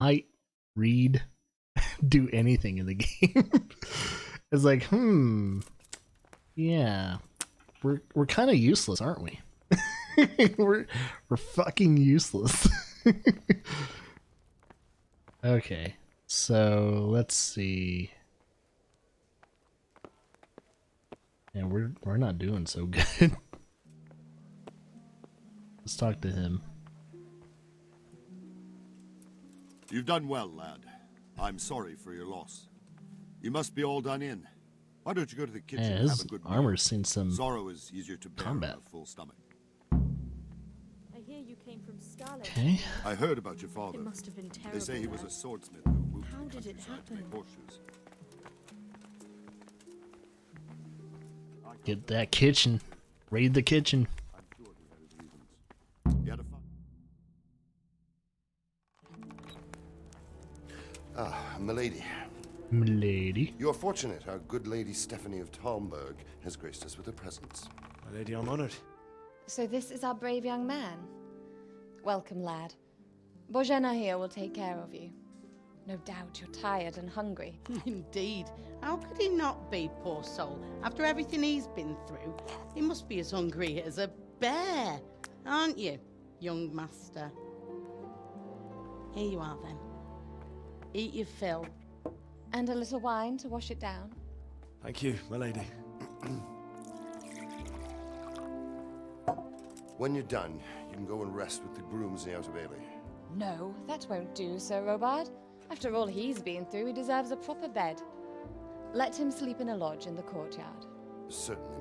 might read, do anything in the game. It's like, yeah, we're kind of useless, aren't we? we're fucking useless. Okay, so let's see. Yeah, we're not doing so good. Let's talk to him. You've done well, lad. I'm sorry for your loss. You must be all done in. Why don't you go to the kitchen and have His a good meal? armor's seen some Sorrow is easier to bear combat. on a full stomach. I hear you came from Scarlet. Okay. I heard about your father. It must have been terrible. They say he was there. a swordsmith who moved How to the did it countryside to make happen? horseshoes. Get that kitchen. Raid the kitchen. I'm sure he had his reasons. He had a fun. Ah, milady. Milady. You're fortunate our good lady Stephanie of Talmberg has graced us with her presence. My lady, I'm honored. So this is our brave young man. Welcome, lad. Bojana here will take care of you. No doubt you're tired and hungry. Indeed. How could he not be, poor soul? After everything he's been through, he must be as hungry as a bear, aren't you, young master? Here you are, then. Eat your fill. And a little wine to wash it down. Thank you, my lady. When you're done, you can go and rest with the grooms in the Outer Bailey. No, that won't do, Sir Robard. After all he's been through, he deserves a proper bed. Let him sleep in a lodge in the courtyard. Certainly,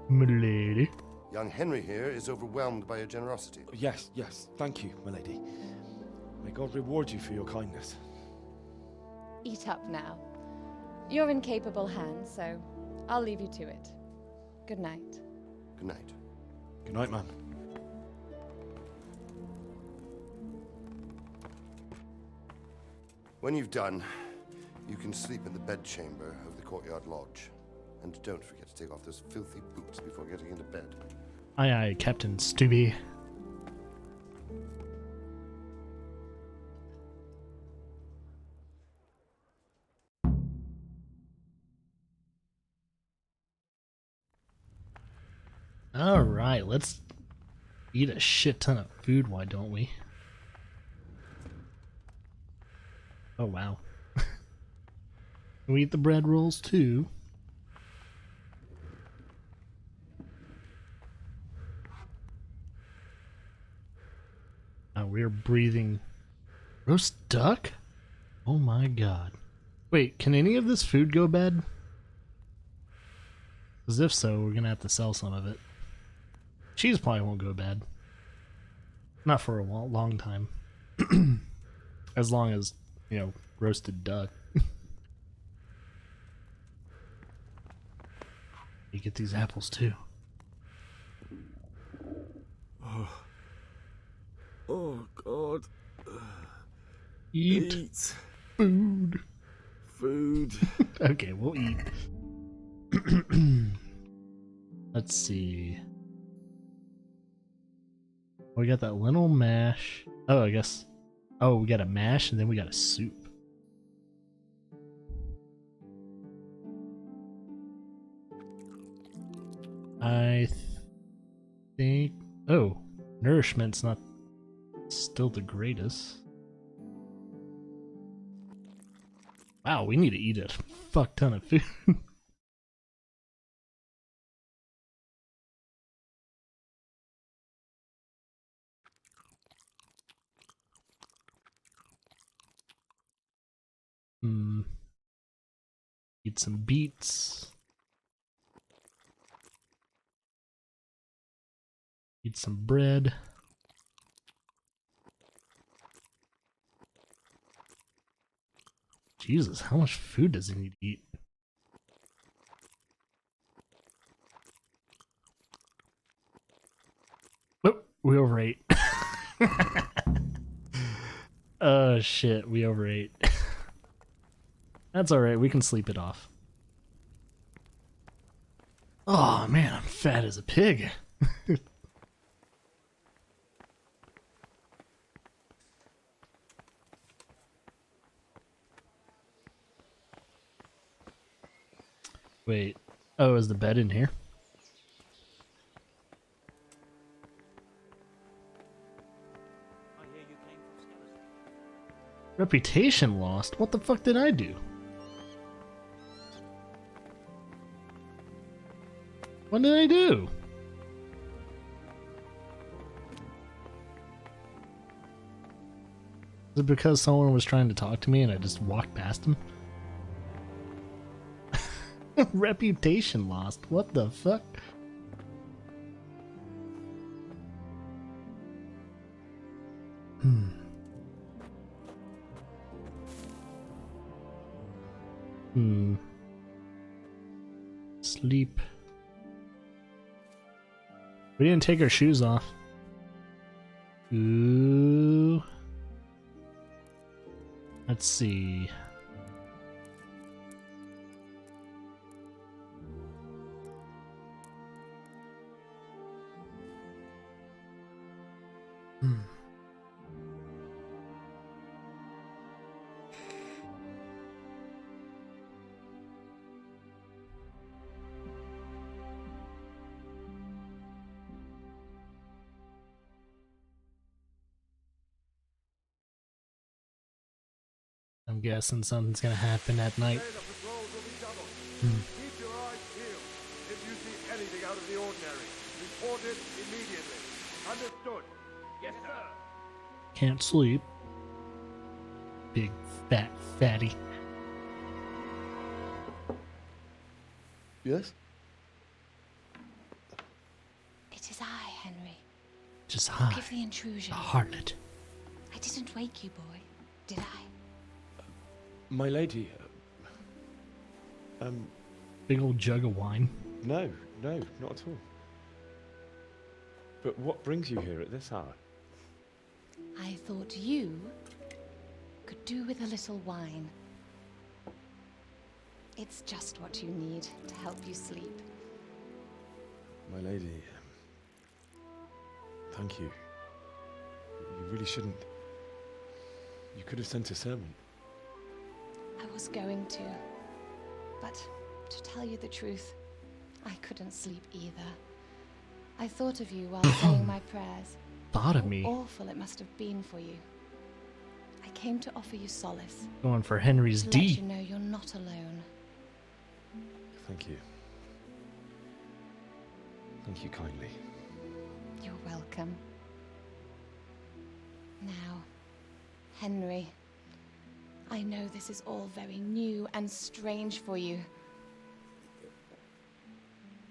milady. Milady. Young Henry here is overwhelmed by your generosity. Yes, yes, thank you, my lady. May God reward you for your kindness. Eat up now. You're in capable hands, so I'll leave you to it. Good night. Good night. Good night, man. When you've done, you can sleep in the bedchamber of the courtyard lodge. And don't forget to take off those filthy boots before getting into bed. Aye aye, Captain Stubby. Alright, let's eat a shit ton of food, why don't we? Oh wow. Can we eat the bread rolls too? We're breathing roast duck? Oh my god. Wait, can any of this food go bad? Because if so, we're gonna have to sell some of it. Cheese probably won't go bad. Not for a long time. As long as, you know, roasted duck. You get these apples too. Oh, God. Eat food. Food. Okay, we'll eat. Let's see. We got that lentil mash. Oh, I guess. Oh, we got a mash and then we got a soup. I think. Oh, nourishment's not still the greatest. Wow, we need to eat a fuck ton of food. Eat some beets. Eat some bread. Jesus, how much food does he need to eat? Oh, we overate. Oh shit, we overate. That's alright, we can sleep it off. Oh man, I'm fat as a pig. Wait. Oh, is the bed in here? Reputation lost? What the fuck did I do? What did I do? Is it because someone was trying to talk to me and I just walked past him? Reputation lost. What the fuck? Sleep. We didn't take our shoes off. Ooh. Let's see. I'm guessing something's gonna happen at night. Keep your eyes peeled. If you see anything out of the ordinary, report it immediately. Understood? Yes, sir. Can't sleep. Big fat fatty. Yes? It is I, Henry. Just high. Give the intrusion. A harlot. I didn't wake you, boy, did I? My lady, Big old jug of wine. no, not at all. But what brings you here at this hour? I thought you could do with a little wine. It's just what you need to help you sleep. My lady, thank you. You really shouldn't. You could have sent a servant. I was going to, but to tell you the truth, I couldn't sleep either. I thought of you while saying my prayers. Thought of me. How awful it must have been for you. I came to offer you solace. Going for Henry's To D. let you know you're not alone. Thank you. Thank you kindly. You're welcome. Now, Henry, I know this is all very new and strange for you.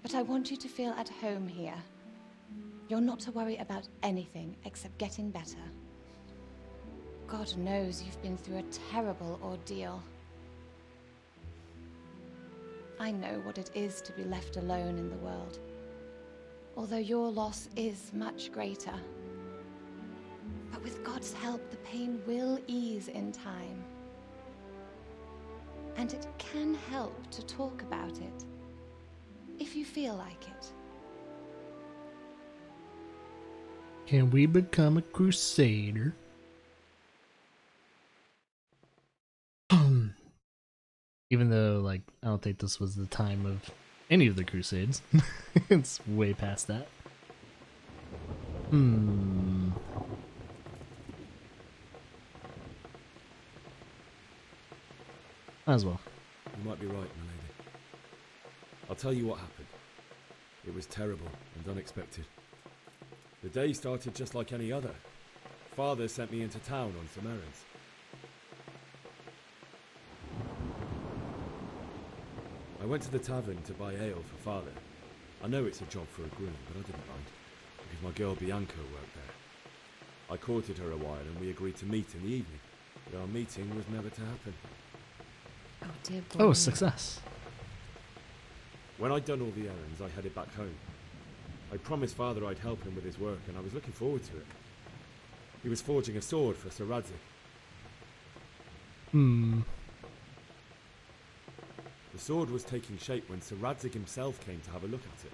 But I want you to feel at home here. You're not to worry about anything except getting better. God knows you've been through a terrible ordeal. I know what it is to be left alone in the world, although your loss is much greater. But with God's help, the pain will ease in time. And it can help to talk about it, if you feel like it. Can we become a crusader? Even though, like, I don't think this was the time of any of the crusades. It's way past that. Might as well. You might be right, my lady. I'll tell you what happened. It was terrible and unexpected. The day started just like any other. Father sent me into town on some errands. I went to the tavern to buy ale for Father. I know it's a job for a groom, but I didn't mind, because my girl Bianca worked there. I courted her a while and we agreed to meet in the evening, but our meeting was never to happen. Oh dear boy. Oh, success. When I'd done all the errands, I headed back home. I promised Father I'd help him with his work, and I was looking forward to it. He was forging a sword for Sir Radzik. The sword was taking shape when Sir Radzik himself came to have a look at it.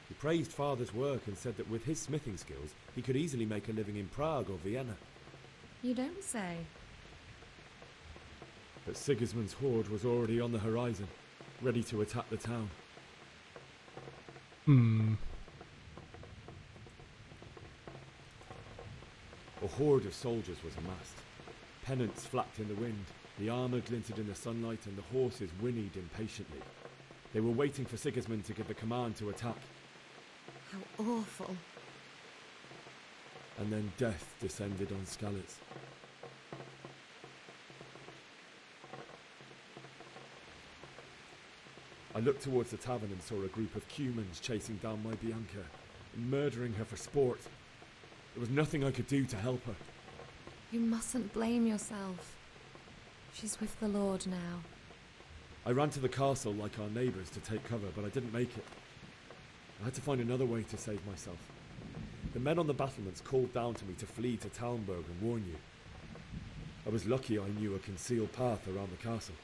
He praised Father's work and said that with his smithing skills, he could easily make a living in Prague or Vienna. You don't say. But Sigismund's horde was already on the horizon. ready to attack the town. A horde of soldiers was amassed. Pennants flapped in the wind, the armour glinted in the sunlight, and the horses whinnied impatiently. They were waiting for Sigismund to give the command to attack. How awful. And then death descended on Skalitz. I looked towards the tavern and saw a group of Cumans chasing down my Bianca and murdering her for sport. There was nothing I could do to help her. You mustn't blame yourself. She's with the Lord now. I ran to the castle like our neighbours to take cover, but I didn't make it. I had to find another way to save myself. The men on the battlements called down to me to flee to Talmberg and warn you. I was lucky I knew a concealed path around the castle.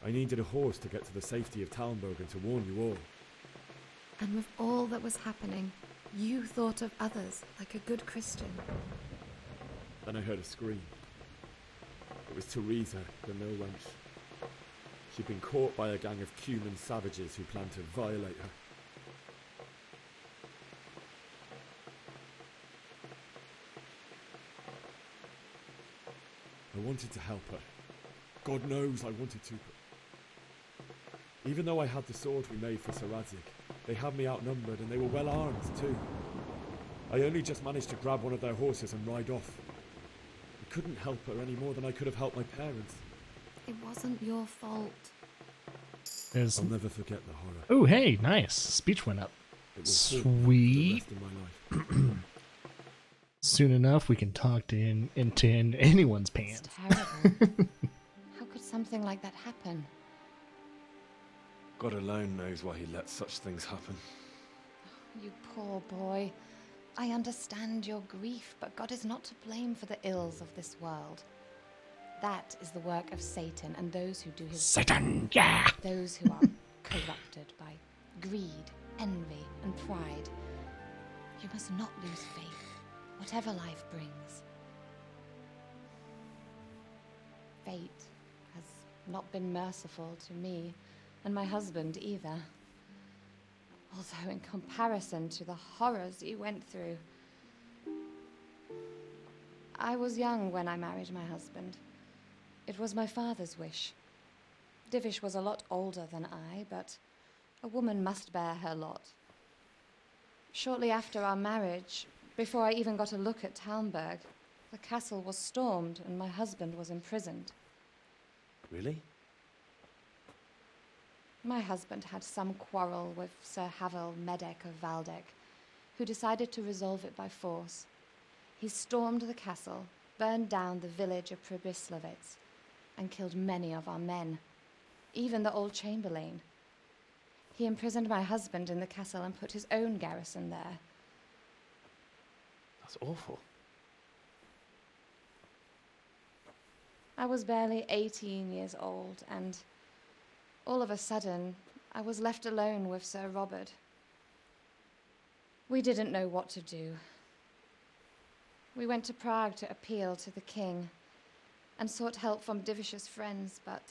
I needed a horse to get to the safety of Talmberg and to warn you all. And with all that was happening, you thought of others like a good Christian. Then I heard a scream. It was Teresa, the mill wench. She'd been caught by a gang of Cuman savages who planned to violate her. I wanted to help her. God knows I wanted to. Even though I had the sword we made for Sir Radzik, they had me outnumbered and they were well armed too. I only just managed to grab one of their horses and ride off. I couldn't help her any more than I could have helped my parents. It wasn't your fault. I'll never forget the horror. Oh, hey, nice. Speech went up. It will haunt Sweet. the rest of my life. Soon enough, we can talk into anyone's pants. It's terrible. How could something like that happen? God alone knows why he lets such things happen. You poor boy. I understand your grief, but God is not to blame for the ills of this world. That is the work of Satan and those who do his Satan, yeah! Those who are corrupted by greed, envy, and pride. You must not lose faith, whatever life brings. Fate has not been merciful to me, and my husband either. Although in comparison to the horrors you went through. I was young when I married my husband. It was my father's wish. Divish was a lot older than I, but a woman must bear her lot. Shortly after our marriage, before I even got a look at Talmberg, the castle was stormed and my husband was imprisoned. Really? My husband had some quarrel with Sir Havel Medek of Valdek, who decided to resolve it by force. He stormed the castle, burned down the village of Pribyslavitz, and killed many of our men, even the old chamberlain. He imprisoned my husband in the castle and put his own garrison there. That's awful. I was barely 18 years old, and all of a sudden, I was left alone with Sir Robert. We didn't know what to do. We went to Prague to appeal to the king and sought help from Divish's friends, but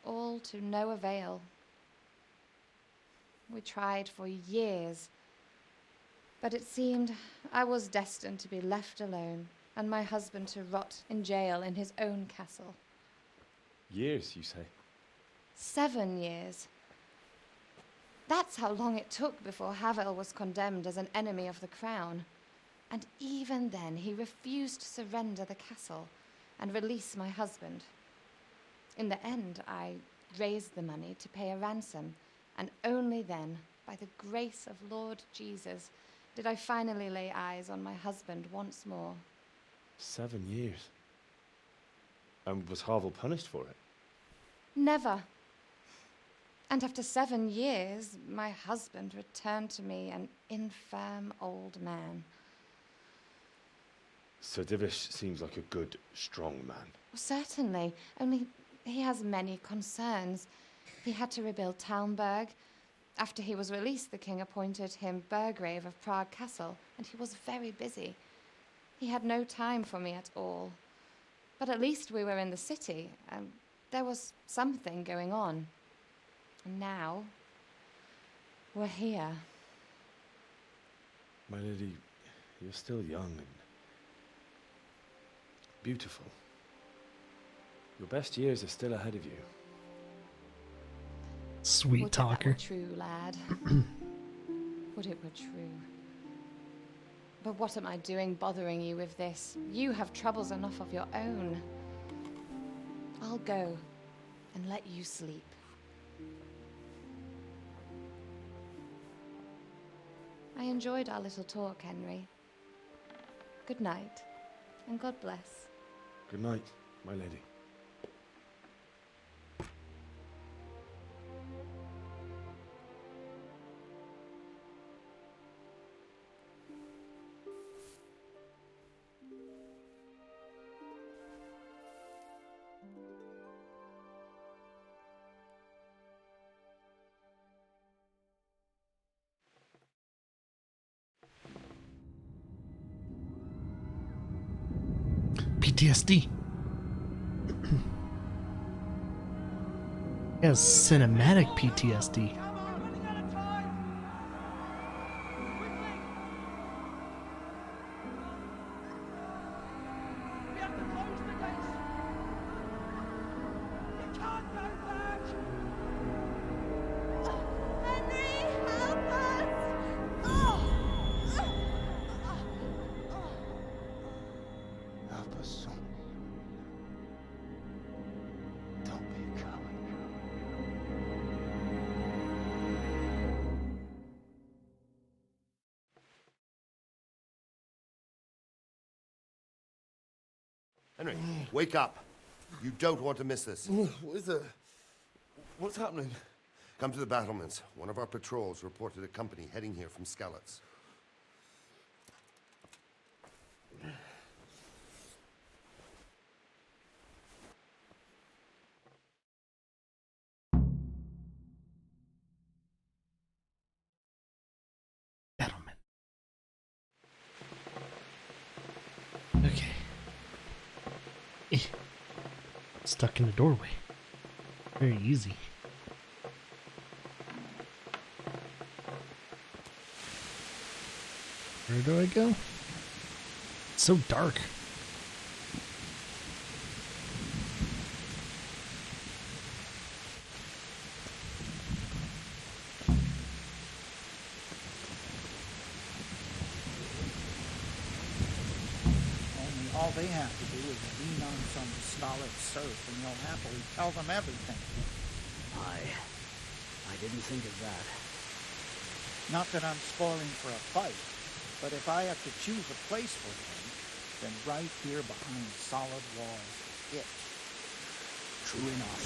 all to no avail. We tried for years, but it seemed I was destined to be left alone and my husband to rot in jail in his own castle. Years, you say? 7 years. That's how long it took before Havel was condemned as an enemy of the crown. And even then, he refused to surrender the castle and release my husband. In the end, I raised the money to pay a ransom, and only then, by the grace of Lord Jesus, did I finally lay eyes on my husband once more. 7 years. And was Havel punished for it? Never. And after 7 years, my husband returned to me an infirm old man. Sir Divish seems like a good, strong man. Certainly, only he has many concerns. He had to rebuild Talmberg. After he was released, the king appointed him Burgrave of Prague Castle, and he was very busy. He had no time for me at all. But at least we were in the city, and there was something going on. And now, we're here. My lady, you're still young and beautiful. Your best years are still ahead of you. Sweet Would talker. that were true, lad. Would it were true. But what am I doing bothering you with this? You have troubles enough of your own. I'll go and let you sleep. I enjoyed our little talk, Henry. Good night, and God bless. Good night, my lady. PTSD. He has cinematic PTSD. Help us, son. Don't be a coward. Henry, wake up. You don't want to miss this. What is it? What's happening? Come to the battlements. One of our patrols reported a company heading here from Skalitz. Battlement. Okay. Stuck in the doorway. Very easy. Where do I go? It's so dark. Only all they have to do is lean on some stolid serf and you'll happily tell them everything. I didn't think of that. Not that I'm spoiling for a fight, but if I have to choose a place for them, then right here behind solid walls is it. True enough.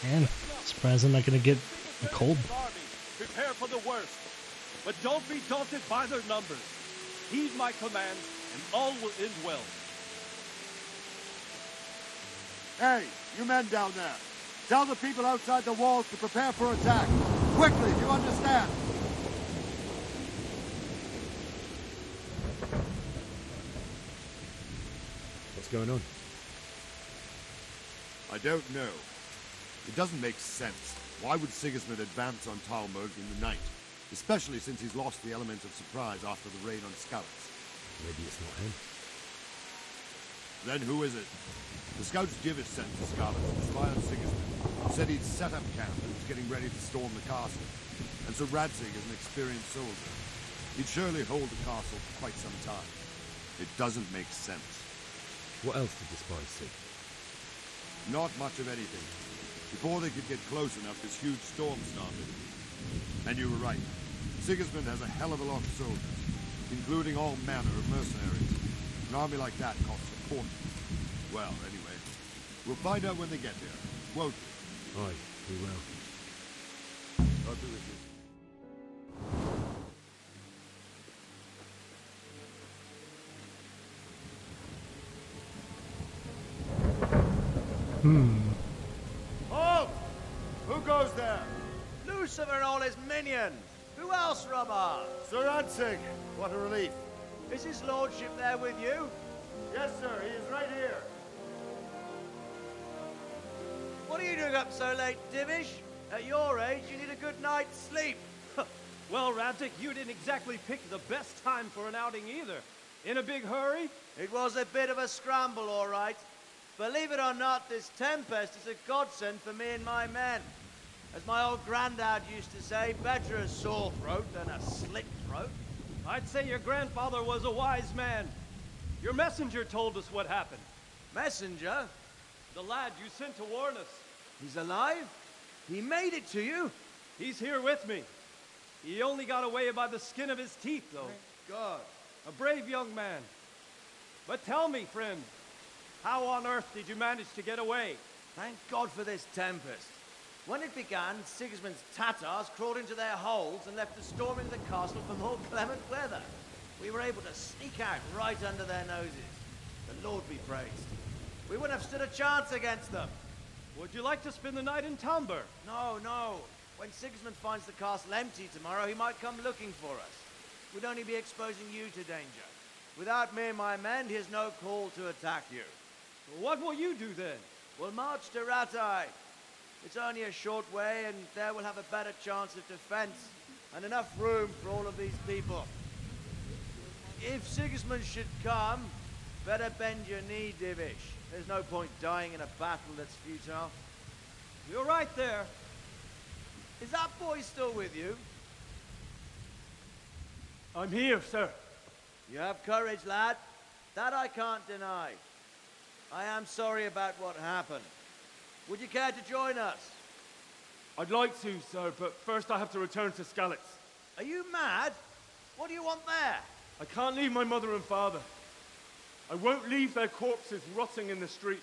Man, surprised I'm not gonna get a cold. Army, prepare for the worst. But don't be daunted by their numbers. Heed my command, and all will end well. Hey, you men down there. Tell the people outside the walls to prepare for attack. Quickly, do you understand? What's going on? I don't know. It doesn't make sense. Why would Sigismund advance on Talmud in the night? Especially since he's lost the element of surprise after the raid on Skalitz. Maybe it's not him. Then who is it? The scouts Divish sent to Skalitz to spy on Sigismund. Said he'd set up camp and was getting ready to storm the castle. And so Radzig is an experienced soldier. He'd surely hold the castle for quite some time. It doesn't make sense. What else did the spies see? Not much of anything. Before they could get close enough, this huge storm started. And you were right. Sigismund has a hell of a lot of soldiers, including all manner of mercenaries. An army like that costs a fortune. Well, anyway, we'll find out when they get here, won't we? Aye, we will. God be with you. Halt! Who goes there? Lucifer and all his minions. Who else, Robber? Sir Ansig. What a relief. Is his lordship there with you? Yes, sir. He is right here. What are you doing up so late, Divish? At your age, you need a good night's sleep. Well, Radzik, you didn't exactly pick the best time for an outing either. In a big hurry? It was a bit of a scramble, all right. Believe it or not, this tempest is a godsend for me and my men. As my old granddad used to say, better a sore throat than a slit throat. I'd say your grandfather was a wise man. Your messenger told us what happened. Messenger? The lad you sent to warn us. He's alive? He made it to you? He's here with me. He only got away by the skin of his teeth, though. Thank God. A brave young man. But tell me, friend, how on earth did you manage to get away? Thank God for this tempest. When it began, Sigismund's Tatars crawled into their holes and left us storming the castle for more clement weather. We were able to sneak out right under their noses. The Lord be praised. We wouldn't have stood a chance against them. Would you like to spend the night in Tomber? No, no. When Sigismund finds the castle empty tomorrow, he might come looking for us. We'd only be exposing you to danger. Without me and my men, he has no call to attack you. What will you do then? We'll march to Ratai. It's only a short way, and there we'll have a better chance of defense and enough room for all of these people. If Sigismund should come, better bend your knee, Divish. There's no point dying in a battle that's futile. You're right there. Is that boy still with you? I'm here, sir. You have courage, lad. That I can't deny. I am sorry about what happened. Would you care to join us? I'd like to, sir, but first I have to return to Skalitz. Are you mad? What do you want there? I can't leave my mother and father. I won't leave their corpses rotting in the street.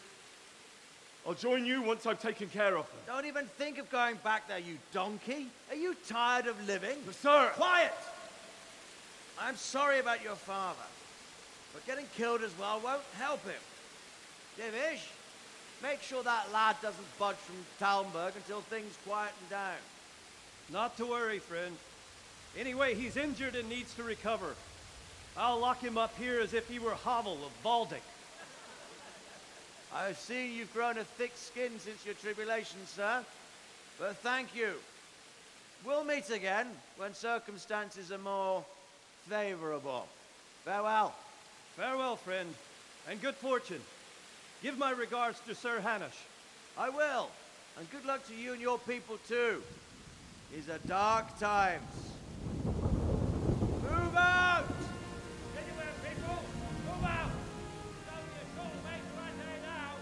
I'll join you once I've taken care of them. Don't even think of going back there, you donkey. Are you tired of living? But sir! Quiet! I'm sorry about your father, but getting killed as well won't help him. Divish, make sure that lad doesn't budge from Talmberg until things quieten down. Not to worry, friend. Anyway, he's injured and needs to recover. I'll lock him up here as if he were Havel of Baldic. I've seen you've grown a thick skin since your tribulation, sir. But thank you. We'll meet again when circumstances are more favorable. Farewell. Farewell, friend, and good fortune. Give my regards to Sir Hanush. I will. And good luck to you and your people, too. These are dark times. Move out! Anywhere, people! Move out! It's only a short way to Rattay now!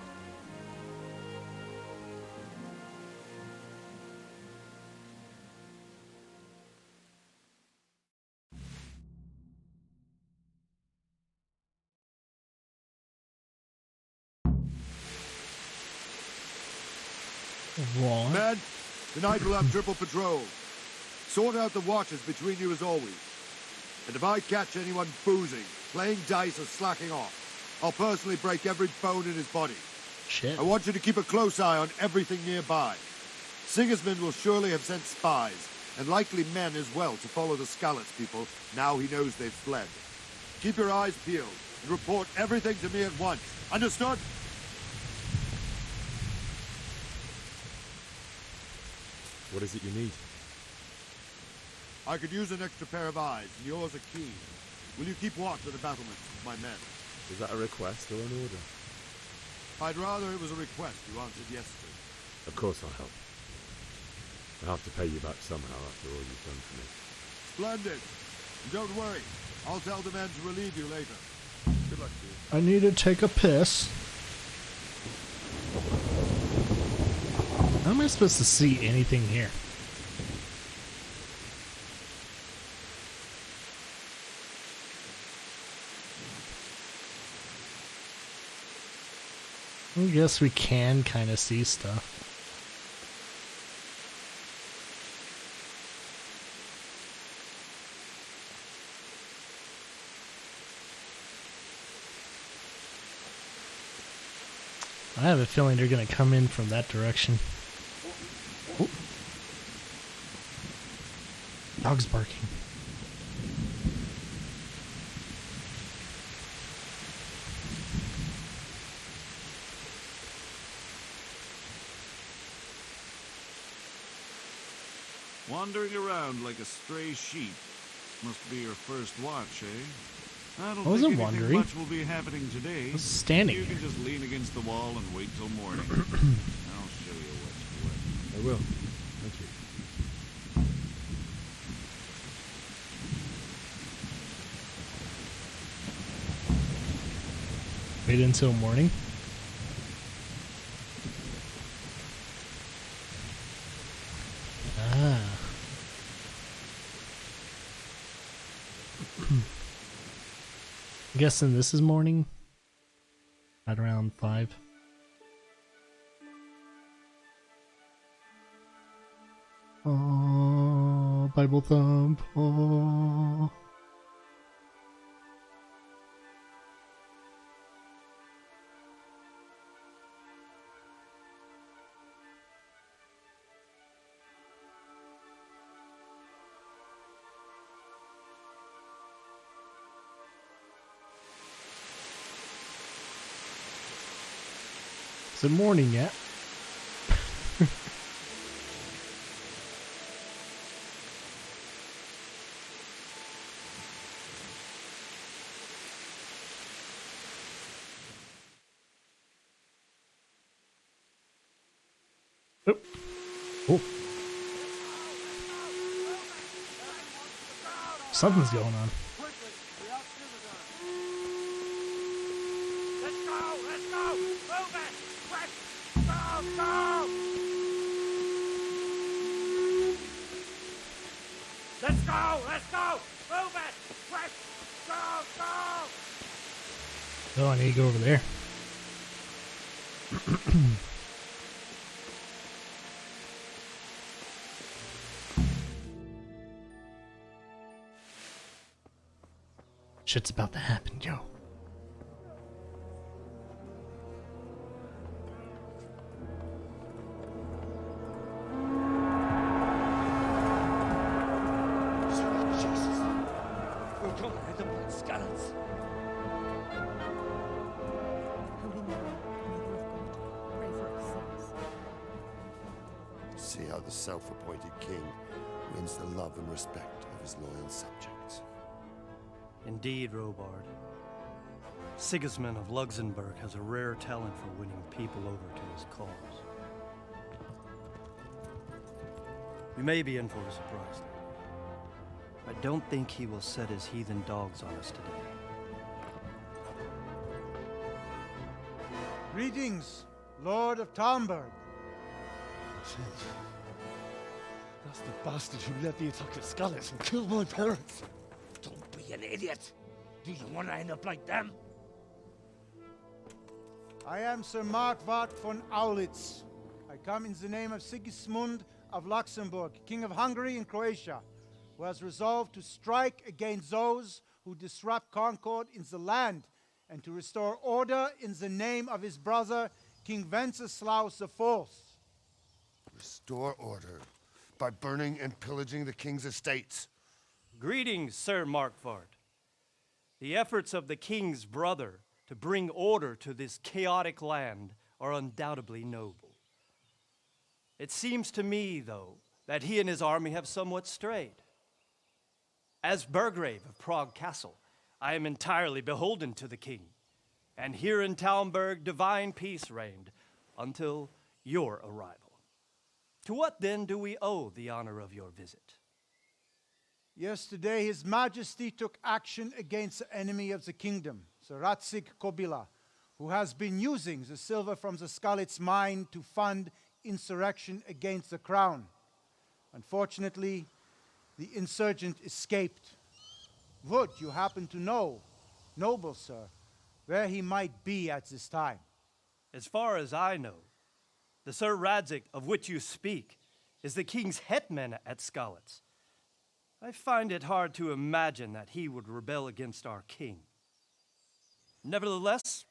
What? Men, tonight we'll have triple patrol. Sort out the watches between you as always. And if I catch anyone boozing, playing dice or slacking off, I'll personally break every bone in his body. Shit. I want you to keep a close eye on everything nearby. Sigismund will surely have sent spies, and likely men as well, to follow the Skalitz people now he knows they've fled. Keep your eyes peeled and report everything to me at once. Understood? What is it you need? I could use an extra pair of eyes, and yours are keen. Will you keep watch of the battlements with my men? Is that a request or an order? I'd rather it was a request you answered yes to. Of course I'll help. I'll have to pay you back somehow after all you've done for me. Splendid. And don't worry. I'll tell the men to relieve you later. Good luck to you. I need to take a piss. How am I supposed to see anything here? I guess we can kind of see stuff. I have a feeling they're gonna come in from that direction. Oh. Dog's barking. Wandering around like a stray sheep. Must be your first watch, eh? I don't wasn't think anything wandering. much will be happening today. I was standing. You can just lean against the wall and wait till morning. I'll show you what's what. I will. Thank you. Wait until morning. Ah. I'm guessing this is morning. At around 5. Oh, Bible thump. Oh. Is it morning yet? Oh. Oh. Something's going on. Let's go! Let's go! Move it! Quick! Go! Go! Oh, I need to go over there. Shit's about to happen, Joe. See how the self-appointed king wins the love and respect of his loyal subjects. Indeed, Robard. Sigismund of Luxembourg has a rare talent for winning people over to his cause. We may be in for a surprise, though. I don't think he will set his heathen dogs on us today. Greetings, Lord of Talmberg. That's the bastard who led the attack at Scarlet and killed my parents. Don't be an idiot. Do you want to end up like them? I am Sir Markwart von Aulitz. I come in the name of Sigismund of Luxembourg, King of Hungary and Croatia, who has resolved to strike against those who disrupt concord in the land and to restore order in the name of his brother, King Wenceslaus IV. Restore order by burning and pillaging the king's estates. Greetings, Sir Markwart. The efforts of the king's brother to bring order to this chaotic land are undoubtedly noble. It seems to me, though, that he and his army have somewhat strayed. As Burgrave of Prague Castle, I am entirely beholden to the king, and here in Talmberg divine peace reigned until your arrival. To what then do we owe the honor of your visit? Yesterday, His Majesty took action against the enemy of the kingdom, Sir Ratsig Kobila, who has been using the silver from the Skalitz mine to fund insurrection against the crown. Unfortunately, the insurgent escaped. Would you happen to know, noble sir, where he might be at this time? As far as I know, the Sir Radzik of which you speak is the king's hetman at Skalitz. I find it hard to imagine that he would rebel against our king. Nevertheless,